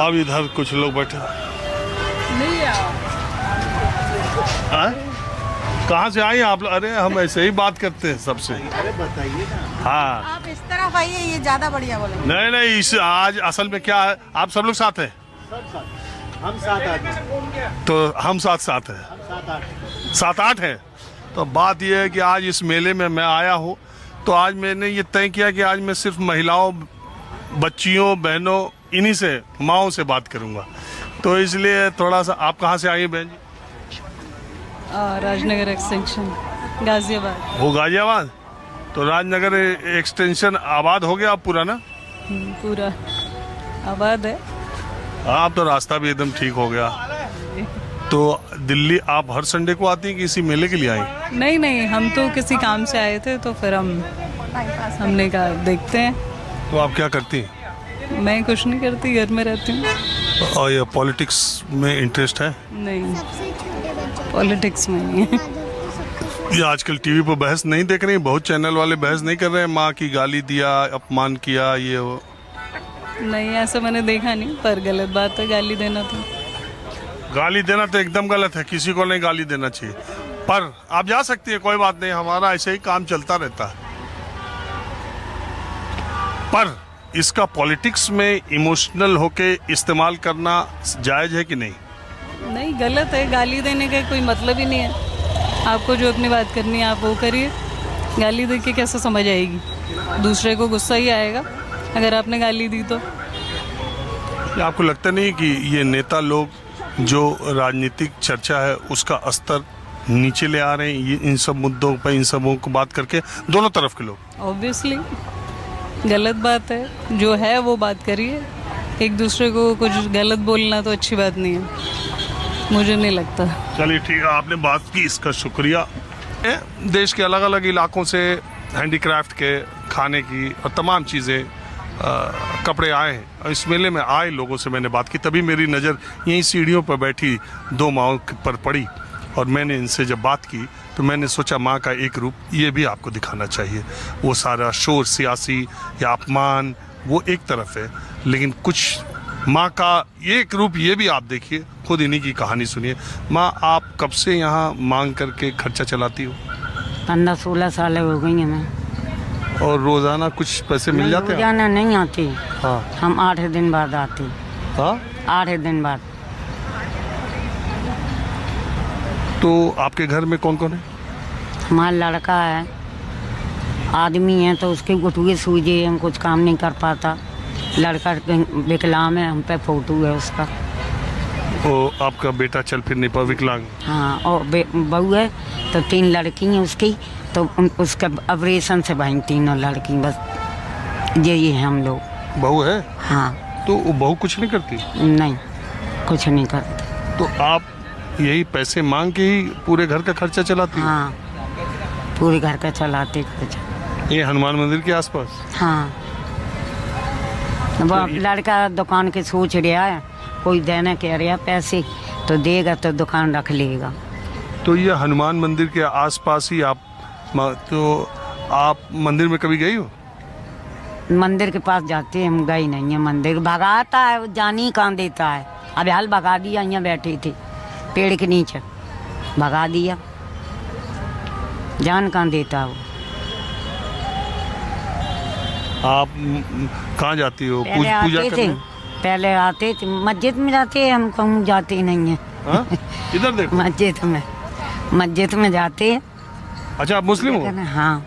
अब इधर कुछ लोग बैठे नहीं कहाँ से आए आप? अरे हम ऐसे ही बात करते हैं सबसे। अरे बताइए ना। हाँ आप इस तरफ आइए, ये ज्यादा बढ़िया बोलेंगे। नहीं नहीं, इस आज असल में क्या है, आप सब लोग साथ हैं? हम 7-8 हैं। तो हम साथ साथ हैं, 7-8 हैं। तो बात यह है कि आज इस मेले में मैं आया हूँ, तो आज मैंने ये तय किया कि आज मैं सिर्फ महिलाओं, बच्चियों, बहनों, इन्हीं से, माँओं से बात करूँगा। तो इसलिए थोड़ा सा। आप कहाँ से आई हैं बहन जी? राजनगर एक्सटेंशन, गाजियाबाद। वो गाजियाबाद। तो राजनगर एक्सटेंशन आबाद हो गया अब पूरा ना? पूरा आबाद है। आप तो रास्ता भी एकदम ठीक हो गया। तो दिल्ली आप हर संडे को आती हैं कि इसी मेले के लिए आई? नहीं नहीं, हम तो किसी काम से आए थे, तो फिर हमने कहा देखते हैं। तो आप क्या करती हैं? मैं कुछ नहीं करती, घर में रहती हूँ। और ये पॉलिटिक्स में इंटरेस्ट है? नहीं, पॉलिटिक्स में नहीं है। ये आजकल टीवी पर बहस नहीं देख रही? बहुत चैनल वाले बहस नहीं कर रहे हैं, माँ की गाली दिया, अपमान किया, ये वो? नहीं, ऐसा मैंने देखा नहीं, पर गलत बात है गाली देना। तो गाली देना तो एकदम गलत है, किसी को नहीं गाली देना चाहिए। पर आप जा सकती है, कोई बात नहीं, हमारा ऐसे ही काम चलता रहता है। पर इसका पॉलिटिक्स में इमोशनल होके इस्तेमाल करना जायज है कि नहीं? नहीं, गलत है। गाली देने का कोई मतलब ही नहीं है। आपको जो अपनी बात करनी है आप वो करिए। गाली दे के कैसे समझ आएगी? दूसरे को गुस्सा ही आएगा अगर आपने गाली दी तो। आपको लगता नहीं कि ये नेता लोग जो राजनीतिक चर्चा है उसका स्तर नीचे ले आ रहे हैं, ये इन सब मुद्दों पर, इन सबों को बात करके, दोनों तरफ के लोग? ऑब्वियसली गलत बात है, जो है वो बात करिए। एक दूसरे को कुछ गलत बोलना तो अच्छी बात नहीं है, मुझे नहीं लगता। चलिए ठीक है, आपने बात की, इसका शुक्रिया। देश के अलग अलग इलाकों से हैंडीक्राफ्ट के, खाने की और तमाम चीज़ें, कपड़े आए हैं। और इस मेले में आए लोगों से मैंने बात की, तभी मेरी नज़र यहीं सीढ़ियों पर बैठी 2 माँओं पर पड़ी और मैंने इनसे जब बात की तो मैंने सोचा माँ का एक रूप ये भी आपको दिखाना चाहिए। वो सारा शोर, सियासी या अपमान, वो एक तरफ है, लेकिन कुछ माँ का एक रूप ये भी आप देखिए, खुद इन्हीं की कहानी सुनिए। माँ, आप कब से यहाँ मांग करके खर्चा चलाती हो? 15-16 साल हो गई हमें। और रोजाना कुछ पैसे मिल जाते हैं? रोजाना नहीं आती। हाँ। हम 8 दिन बाद आते। हाँ, 8 दिन बाद। तो आपके घर में कौन कौन है? हमारा लड़का है, आदमी है, तो उसके गुटुए सूझे, हम कुछ काम नहीं कर पाता। लड़का विकलांग है, हम पे फोटो है उसका। वो आपका बेटा चल फिर नहीं पा, विकलांग? हाँ, और बहू है, तो 3 लड़की हैं उसकी, तो उसका ऑपरेशन से भाई 3 लड़की, बस यही है हम लोग। बहू है? हाँ। तो वो बहू कुछ नहीं करती? नहीं, कुछ नहीं करती। तो आप यही पैसे मांग के ही पूरे घर का खर्चा चलाती? हाँ, पूरे घर का चलाते खर्चा। ये हनुमान मंदिर के आसपास? हाँ। वो लड़का दुकान के सोच रहा है, कोई देना कह रहा पैसे, तो देगा तो दुकान रख लेगा। तो ये हनुमान मंदिर के आसपास ही आप, तो आप मंदिर में कभी गई हो? मंदिर के पास जाते हैं, हम गए नहीं है मंदिर। भगाता है, वो जानी कहाँ देता है। अब हाल भगा दिया, यहाँ बैठे थे पेड़ के नीचे, भगा दिया, जान कहाँ देता वो। आप कहाँ जाती हो पूजा करने? पहले आते थे, मस्जिद में जाते हैं, हम कहूँ जाते नहीं है। हाँ? इधर देखो। मस्जिद में जाते हैं। अच्छा, आप मुस्लिम हो? हाँ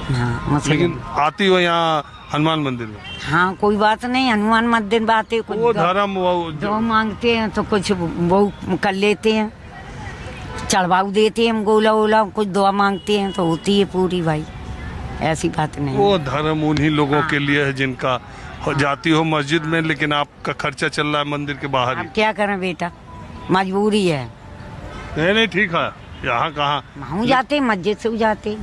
हाँ, मुस्लिम। लेकिन आती हो यहाँ हनुमान मंदिर में? हाँ, कोई बात नहीं, हनुमान मंदिर बात है। कुछ वो धर्म, वो जो मांगते हैं तो कुछ वो कर लेते हैं, चढ़वाऊ देते हैं, हम गोला वोला कुछ दुआ मांगते हैं तो होती है पूरी भाई, ऐसी बात नहीं। वो धर्म उन्हीं लोगों के लिए है जिनका जाती हो मस्जिद में, लेकिन आपका खर्चा चल रहा है मंदिर के बाहर ही। अब क्या करें बेटा, मजबूरी है। नहीं ठीक है, यहाँ कहाँ वहाँ जाते, मस्जिद से जाते।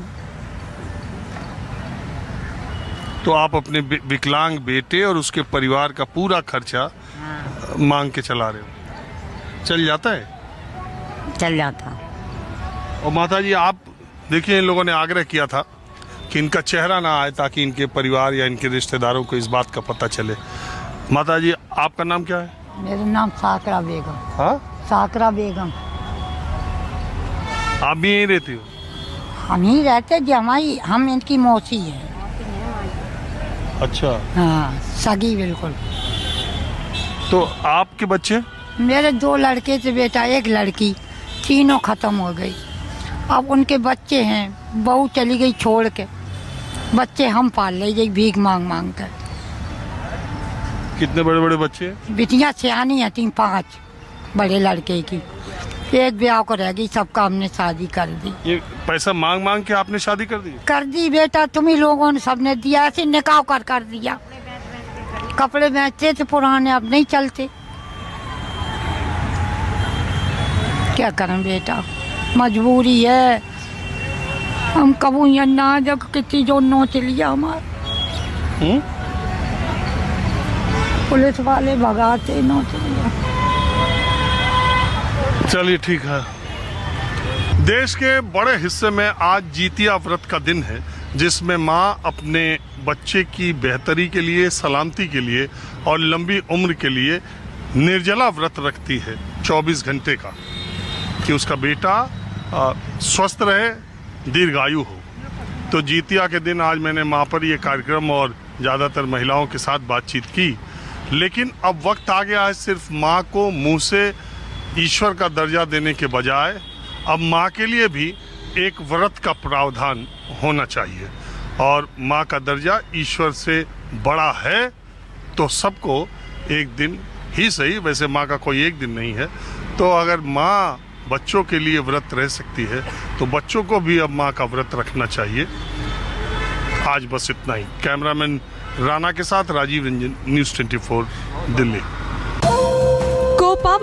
तो आप अपने विकलांग बेटे और उसके परिवार का पूरा खर्चा मांग के चला रहे हो? चल जाता है? चल जाता। और माता जी, आप देखिए, इन लोगों ने आग्रह किया था कि इनका चेहरा ना आए ताकि इनके परिवार या इनके रिश्तेदारों को इस बात का पता चले। माता जी आपका नाम क्या है? मेरा नाम साकरा बेगम। हाँ, साकरा बेगम। आप भी यहीं रहती हो? हम ही रहते जमाई, हम इनकी मौसी है। अच्छा, हाँ, सगी बिल्कुल। तो आपके बच्चे? मेरे 2 लड़के थे बेटा, 1 लड़की, तीनों खत्म हो गई। अब उनके बच्चे हैं, बहू चली गई छोड़ के, बच्चे हम पाल ले गई भीख मांग मांग कर। कितने बड़े बड़े बच्चे हैं? बिटियाँ सियानी है 3-5 बड़े लड़के की, 1 ब्याह को रह गई, सबका हमने शादी कर दी। ये पैसा मांग मांग के आपने शादी कर दी? कर दी बेटा, तुम्ही लोगों ने सबने दिया, ऐसे निकाह कर दिया। कपड़े बेचते थे पुराने, अब नहीं चलते। क्या करें बेटा, मजबूरी है। हम कबू यहाँ ना जब किसी जो नोच लिया हमारा, पुलिस वाले भगाते, नोच लिया। चलिए ठीक है। देश के बड़े हिस्से में आज जितिया व्रत का दिन है, जिसमें माँ अपने बच्चे की बेहतरी के लिए, सलामती के लिए और लंबी उम्र के लिए निर्जला व्रत रखती है 24 घंटे का, कि उसका बेटा स्वस्थ रहे, दीर्घायु हो। तो जितिया के दिन आज मैंने माँ पर ये कार्यक्रम और ज़्यादातर महिलाओं के साथ बातचीत की, लेकिन अब वक्त आ गया है सिर्फ माँ को मुँह से ईश्वर का दर्जा देने के बजाय अब माँ के लिए भी एक व्रत का प्रावधान होना चाहिए। और माँ का दर्जा ईश्वर से बड़ा है, तो सबको एक दिन ही सही, वैसे माँ का कोई एक दिन नहीं है, तो अगर माँ बच्चों के लिए व्रत रह सकती है तो बच्चों को भी अब माँ का व्रत रखना चाहिए। आज बस इतना ही। कैमरामैन राणा के साथ राजीव रंजन, न्यूज़ 24 दिल्ली। को-पावर्ड